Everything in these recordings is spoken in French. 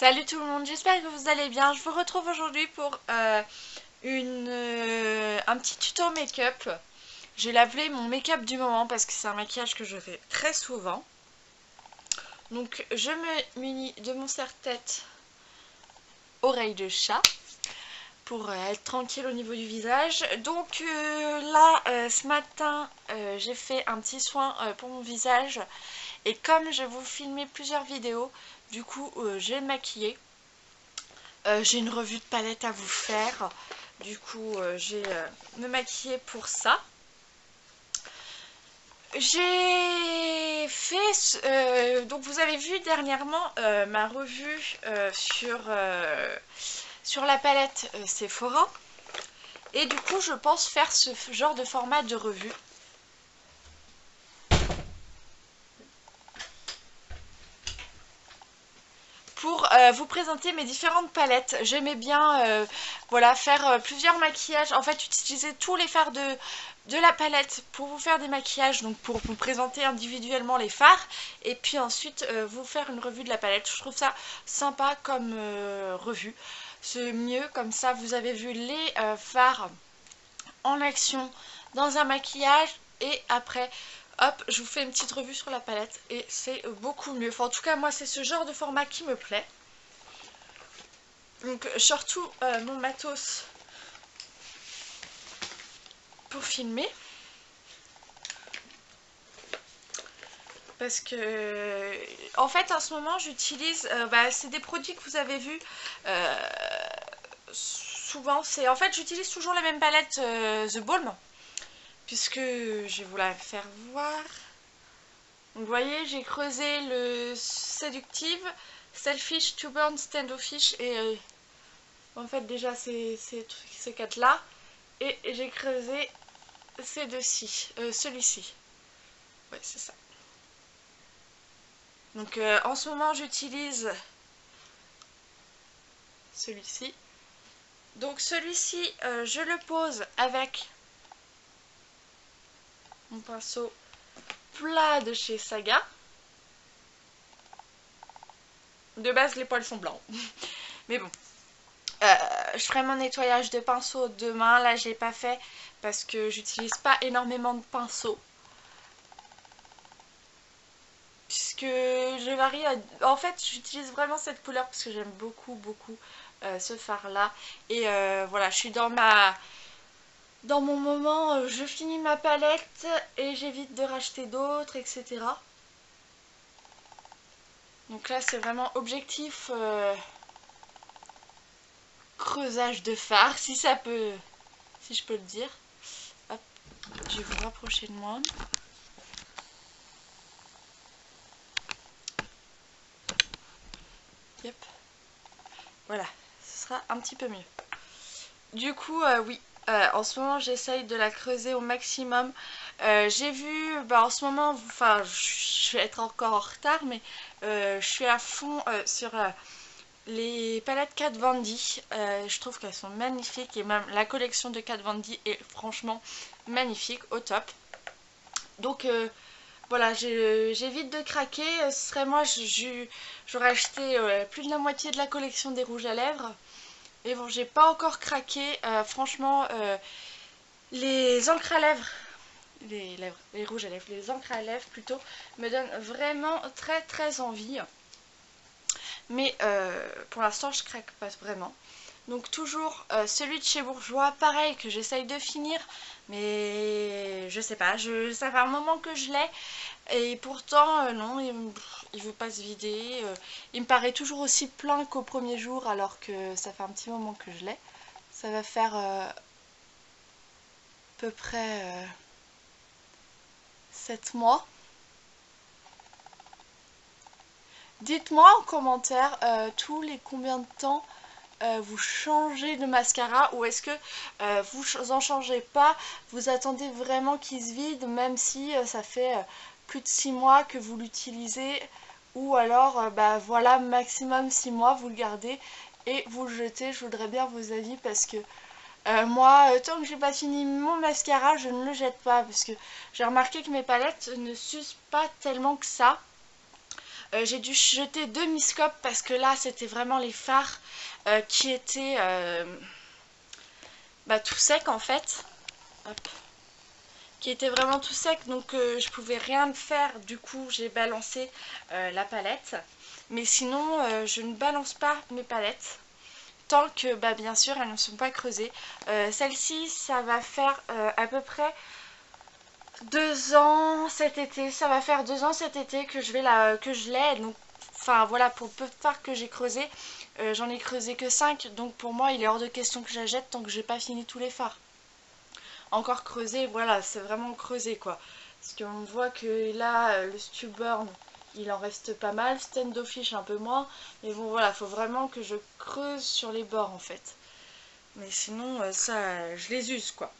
Salut tout le monde, j'espère que vous allez bien. Je vous retrouve aujourd'hui pour un petit tuto make-up. J'ai appelé mon make-up du moment parce que c'est un maquillage que je fais très souvent. Donc je me munis de mon serre-tête oreille de chat pour être tranquille au niveau du visage. Donc ce matin j'ai fait un petit soin pour mon visage. Et comme je vais vous filmer plusieurs vidéos, du coup je vais me maquiller. J'ai une revue de palette à vous faire. Du coup je vais me maquiller pour ça. J'ai fait, donc vous avez vu dernièrement ma revue sur la palette Sephora. Et du coup je pense faire ce genre de format de revue. Pour vous présenter mes différentes palettes. J'aimais bien voilà, faire plusieurs maquillages, en fait utiliser tous les fards de la palette pour vous faire des maquillages, donc pour vous présenter individuellement les fards et puis ensuite vous faire une revue de la palette. Je trouve ça sympa comme revue, c'est mieux comme ça vous avez vu les fards en action dans un maquillage et après hop, je vous fais une petite revue sur la palette et c'est beaucoup mieux. Enfin, en tout cas, moi, c'est ce genre de format qui me plaît. Donc, surtout mon matos pour filmer. Parce que, en fait, en ce moment, j'utilise... c'est des produits que vous avez vus souvent. En fait, j'utilise toujours la même palette The Balm. Puisque je vais vous la faire voir. Donc, vous voyez, j'ai creusé le Seductive, Selfish, To Burn, Standoffish et en fait déjà ces quatre là. Et j'ai creusé ces deux-ci, celui-ci. Ouais, c'est ça. Donc en ce moment j'utilise celui-ci. Donc celui-ci, je le pose avec mon pinceau plat de chez Saga. De base les poils sont blancs. Mais bon. Je ferai mon nettoyage de pinceau demain. Là je l'ai pas fait parce que j'utilise pas énormément de pinceaux. Puisque je varie en fait j'utilise vraiment cette couleur parce que j'aime beaucoup ce fard là. Et voilà, je suis dans mon moment, je finis ma palette et j'évite de racheter d'autres, etc. Donc là c'est vraiment objectif creusage de fard, si je peux le dire. Hop, je vais vous rapprocher de moi. Yep. Voilà, ce sera un petit peu mieux. Du coup, oui, en ce moment j'essaye de la creuser au maximum. J'ai vu, en ce moment, enfin je vais être encore en retard, mais je suis à fond sur les palettes Kat Von D. Je trouve qu'elles sont magnifiques et même la collection de Kat Von D est franchement magnifique, au top. Donc voilà, j'évite de craquer. Ce serait moi, j'aurais acheté plus de la moitié de la collection des rouges à lèvres. Et bon, j'ai pas encore craqué. Franchement, les encres à lèvres, les rouges à lèvres, les encres à lèvres plutôt, me donnent vraiment très envie. Mais pour l'instant, je craque pas vraiment. Donc toujours celui de chez Bourjois, pareil, que j'essaye de finir, mais je sais pas, ça fait un moment que je l'ai, et pourtant non, il veut pas se vider, il me paraît toujours aussi plein qu'au premier jour, alors que ça fait un petit moment que je l'ai. Ça va faire à peu près 7 mois. Dites-moi en commentaire tous les combien de temps vous changez de mascara, ou est-ce que vous en changez pas, vous attendez vraiment qu'il se vide même si ça fait plus de 6 mois que vous l'utilisez, ou alors voilà, maximum 6 mois vous le gardez et vous le jetez. Je voudrais bien vos avis parce que moi tant que j'ai pas fini mon mascara je ne le jette pas, parce que j'ai remarqué que mes palettes ne s'usent pas tellement que ça. J'ai dû jeter 2 mi-scopes parce que là c'était vraiment les fards qui étaient tout secs en fait. Hop. Qui étaient vraiment tout secs, donc je pouvais rien faire. Du coup j'ai balancé la palette. Mais sinon je ne balance pas mes palettes tant que bien sûr elles ne sont pas creusées. Celle-ci ça va faire à peu près 2 ans cet été, ça va faire 2 ans cet été que je l'ai, donc enfin voilà, pour peu de fards que j'ai creusé, j'en ai creusé que 5, donc pour moi il est hors de question que je la jette tant que j'ai pas fini tous les fards. Encore creusé, voilà, c'est vraiment creusé quoi, parce qu'on voit que là le Stubborn il en reste pas mal, Standoffish un peu moins, mais bon voilà, faut vraiment que je creuse sur les bords en fait, mais sinon ça je les use quoi.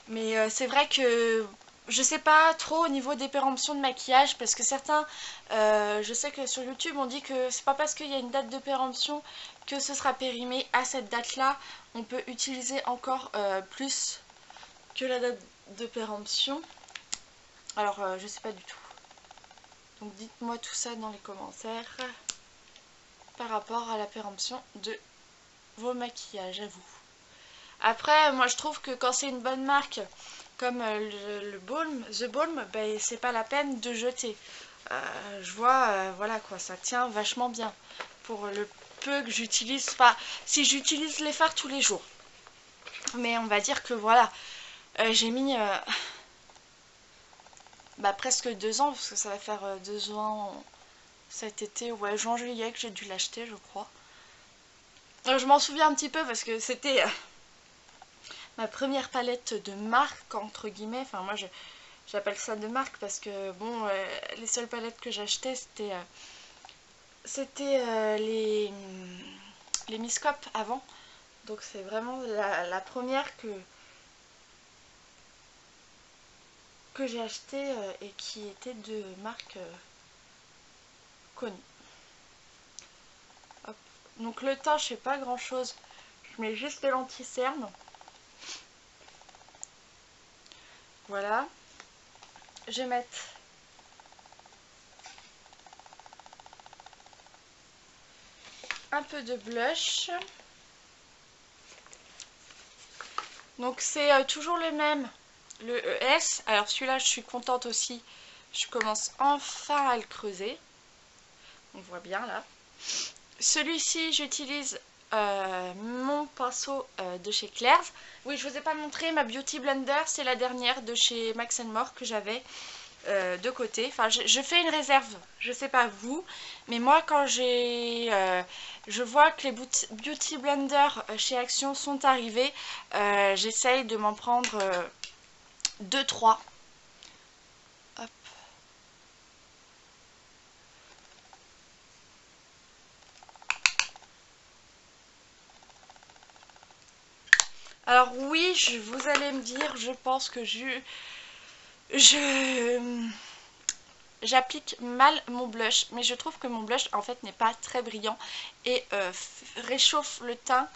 Mais c'est vrai que je sais pas trop au niveau des péremptions de maquillage parce que certains, je sais que sur YouTube on dit que c'est pas parce qu'il y a une date de péremption que ce sera périmé à cette date là. On peut utiliser encore plus que la date de péremption. Alors je sais pas du tout. Donc dites-moi tout ça dans les commentaires par rapport à la péremption de vos maquillages à vous. Après moi je trouve que quand c'est une bonne marque comme le Balm, The Balm, c'est pas la peine de jeter. Je vois, voilà quoi, ça tient vachement bien pour le peu que j'utilise. Pas si j'utilise les fards tous les jours, mais on va dire que voilà, j'ai mis presque 2 ans parce que ça va faire 2 ans cet été, ouais, juin-juillet que j'ai dû l'acheter, je crois. Je m'en souviens un petit peu parce que c'était ma première palette de marque entre guillemets. Enfin moi j'appelle ça de marque parce que bon les seules palettes que j'achetais c'était les Miscop avant. Donc c'est vraiment la première que j'ai achetée et qui était de marque connue. Hop. Donc le teint je sais pas grand chose. Je mets juste de l'anti-cerne. Voilà. Je vais mettre un peu de blush. Donc c'est toujours le même, le ES. Alors celui-là je suis contente aussi. Je commence enfin à le creuser. On voit bien là. Celui-ci j'utilise mon pinceau de chez Claire's. Oui, je vous ai pas montré ma Beauty Blender. C'est la dernière de chez Max More que j'avais de côté. Enfin je fais une réserve. Je sais pas vous. Mais moi quand je vois que les Beauty Blender chez Action sont arrivés, j'essaye de m'en prendre 2-3. Hop. Alors oui, vous allez me dire, je pense que j'applique mal mon blush, mais je trouve que mon blush en fait n'est pas très brillant et réchauffe le teint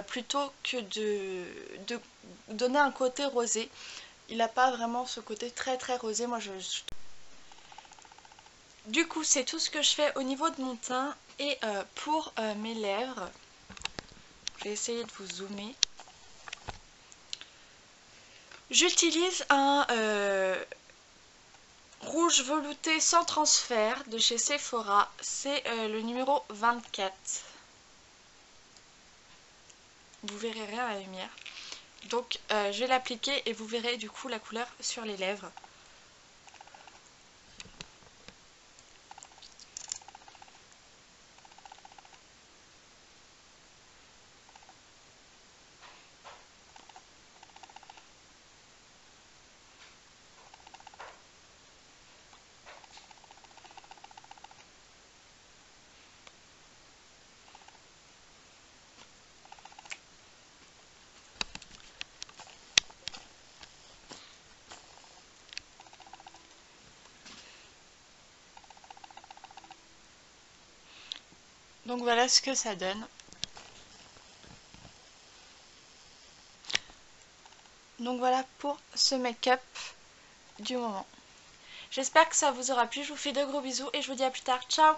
plutôt que de donner un côté rosé. Il n'a pas vraiment ce côté très très rosé. Moi Du coup c'est tout ce que je fais au niveau de mon teint et pour mes lèvres. Je vais essayer de vous zoomer. J'utilise un rouge velouté sans transfert de chez Sephora. C'est le numéro 24. Vous verrez rien à la lumière. Donc je vais l'appliquer et vous verrez du coup la couleur sur les lèvres. Donc voilà ce que ça donne. Donc voilà pour ce make-up du moment. J'espère que ça vous aura plu. Je vous fais de gros bisous et je vous dis à plus tard. Ciao!